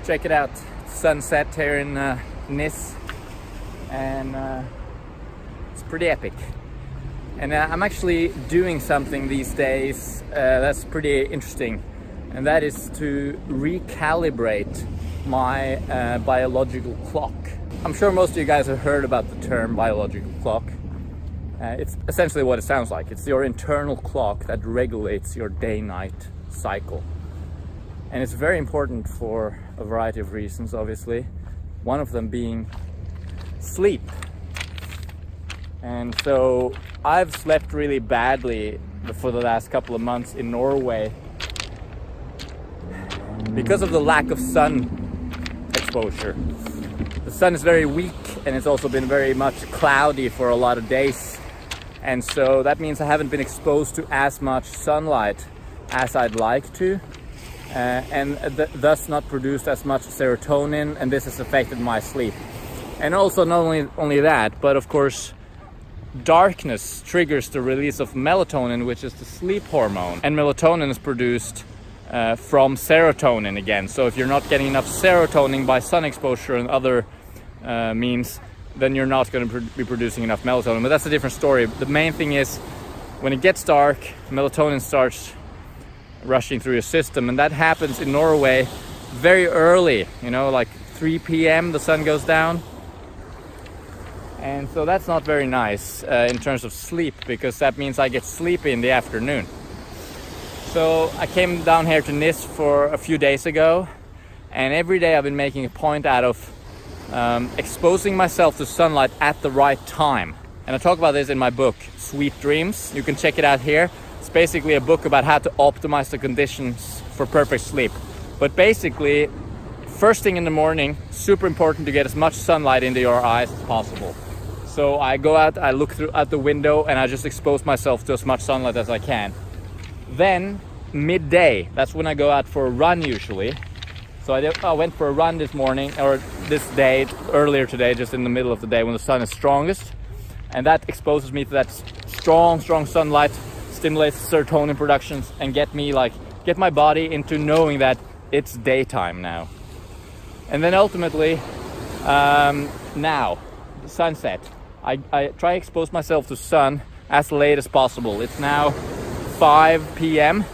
Check it out, sunset here in Nice, and it's pretty epic. And I'm actually doing something these days that's pretty interesting, and that is to recalibrate my biological clock. I'm sure most of you guys have heard about the term biological clock. It's essentially what it sounds like. It's your internal clock that regulates your day-night cycle. And it's very important for a variety of reasons, obviously. One of them being sleep. And so I've slept really badly for the last couple of months in Norway because of the lack of sun exposure. The sun is very weak, and it's also been very much cloudy for a lot of days. And so that means I haven't been exposed to as much sunlight as I'd like to. And thus not produced as much serotonin, and this has affected my sleep. And also not only that, but of course darkness triggers the release of melatonin, which is the sleep hormone, and melatonin is produced from serotonin again. So if you're not getting enough serotonin by sun exposure and other means, then you're not going to be producing enough melatonin. But that's a different story. The main thing is when it gets dark, melatonin starts rushing through your system, and that happens in Norway very early, you know, like 3 p.m. the sun goes down. And so that's not very nice in terms of sleep, because that means I get sleepy in the afternoon. So I came down here to Nice for a few days ago, and every day I've been making a point out of exposing myself to sunlight at the right time. And I talk about this in my book, Sweet Dreams. You can check it out here. It's basically a book about how to optimize the conditions for perfect sleep. But basically, first thing in the morning, super important to get as much sunlight into your eyes as possible. So I go out, I look out the window, and I just expose myself to as much sunlight as I can. Then midday, that's when I go out for a run usually. So I went for a run this morning, or this day, earlier today, just in the middle of the day when the sun is strongest. And that exposes me to that strong sunlight, stimulates serotonin productions, and get my body into knowing that it's daytime now. And then ultimately, now, sunset. I try to expose myself to sun as late as possible. It's now 5 p.m.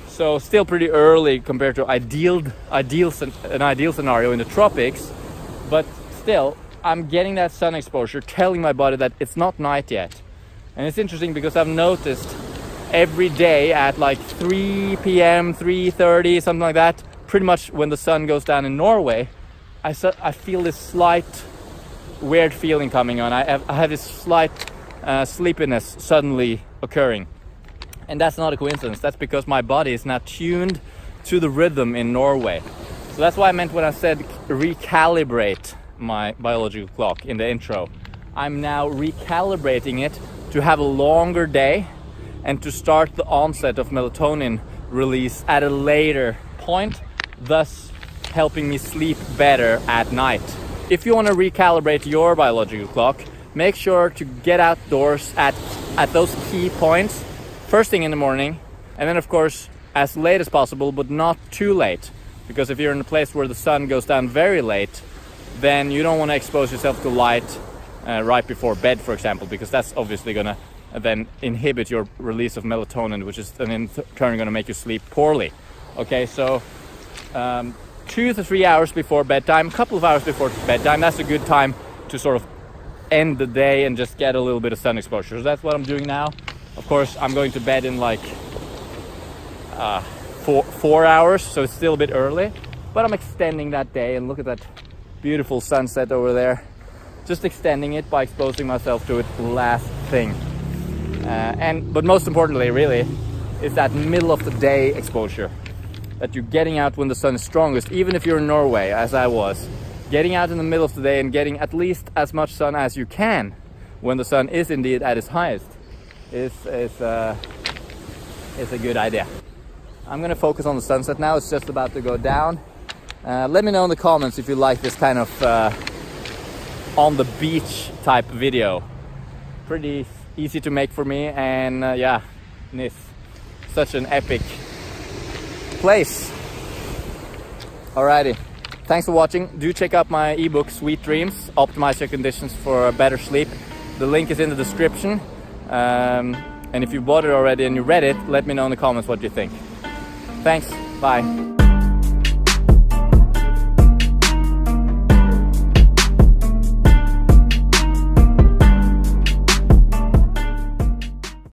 So still pretty early compared to an ideal scenario in the tropics, but still I'm getting that sun exposure, telling my body that it's not night yet. And it's interesting because I've noticed every day at like 3 p.m, 3:30, something like that, pretty much when the sun goes down in Norway, I feel this slight weird feeling coming on. I have this slight sleepiness suddenly occurring. And that's not a coincidence. That's because my body is now tuned to the rhythm in Norway. So that's what I meant when I said recalibrate my biological clock in the intro. I'm now recalibrating it to have a longer day and to start the onset of melatonin release at a later point, thus helping me sleep better at night. If you want to recalibrate your biological clock, make sure to get outdoors at those key points first thing in the morning, and then of course as late as possible, but not too late, because if you're in a place where the sun goes down very late, then you don't want to expose yourself to light right before bed, for example, because that's obviously going to then inhibit your release of melatonin, which is then in turn going to make you sleep poorly. Okay, so 2 to 3 hours before bedtime, a couple of hours before bedtime, that's a good time to sort of end the day and just get a little bit of sun exposure. So that's what I'm doing now. Of course, I'm going to bed in like 4 hours, so it's still a bit early, but I'm extending that day. And look at that beautiful sunset over there. Just extending it by exposing myself to it last thing. But most importantly, really, is that middle of the day exposure. That you're getting out when the sun is strongest, even if you're in Norway, as I was. Getting out in the middle of the day and getting at least as much sun as you can when the sun is indeed at its highest is a good idea. I'm gonna focus on the sunset now. It's just about to go down. Let me know in the comments if you like this kind of on the beach type video. Pretty easy to make for me, and yeah, Nice, such an epic place. Alrighty, Thanks for watching. Do check out my ebook, Sweet Dreams, Optimize Your Conditions for Better Sleep. The link is in the description. And if you bought it already and you read it, let me know in the comments what you think. Thanks, bye.